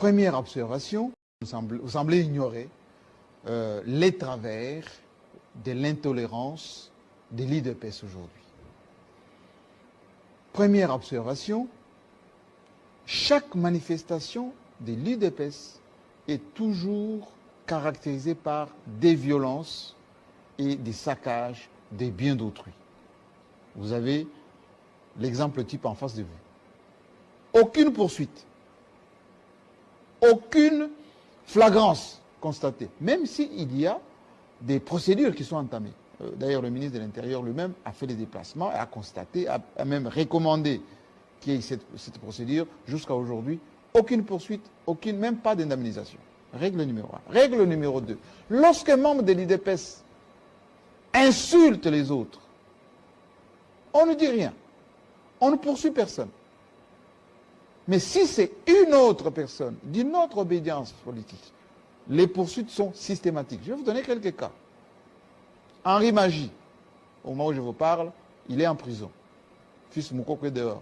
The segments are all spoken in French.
Première observation, vous semblez ignorer les travers de l'intolérance de l'UDPS aujourd'hui. Première observation, chaque manifestation de l'UDPS est toujours caractérisée par des violences et des saccages des biens d'autrui. Vous avez l'exemple type en face de vous. Aucune poursuite, aucune flagrance constatée, même s'il y a des procédures qui sont entamées. D'ailleurs, le ministre de l'Intérieur lui-même a fait les déplacements et a constaté, a même recommandé qu'il y ait cette procédure. Jusqu'à aujourd'hui, aucune poursuite, aucune, même pas d'indemnisation. Règle numéro 1. Règle numéro 2. Lorsqu'un membre de l'UDPS insulte les autres, on ne dit rien. On ne poursuit personne. Mais si c'est une autre personne d'une autre obédience politique, les poursuites sont systématiques. Je vais vous donner quelques cas. Henri Magie, au moment où je vous parle, il est en prison. Fils Moukoko est dehors.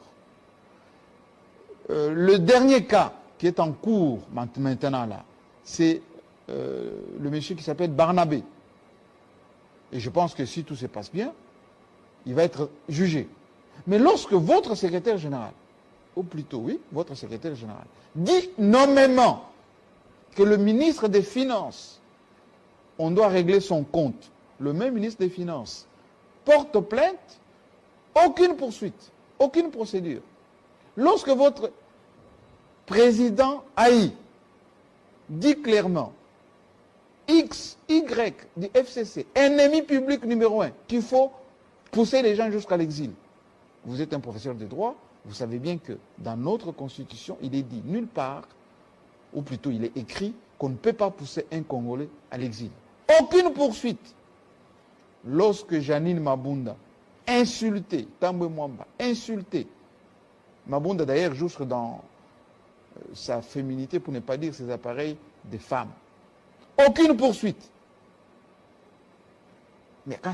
Le dernier cas qui est en cours maintenant là, c'est le monsieur qui s'appelle Barnabé. Et je pense que si tout se passe bien, il va être jugé. Mais lorsque votre secrétaire général, ou plutôt, oui, votre secrétaire général, dit nommément que le ministre des Finances, on doit régler son compte, le même ministre des Finances porte plainte, aucune poursuite, aucune procédure. Lorsque votre président Haï dit clairement X, Y du FCC, ennemi public numéro 1, qu'il faut pousser les gens jusqu'à l'exil. Vous êtes un professeur de droit, vous savez bien que dans notre constitution, il est dit nulle part, ou plutôt il est écrit, qu'on ne peut pas pousser un Congolais à l'exil. Aucune poursuite. Lorsque Janine Mabunda, insultée, Tambwe Mwamba, insultée, Mabunda d'ailleurs jusque dans sa féminité, pour ne pas dire ses appareils de femme. Aucune poursuite. Mais quand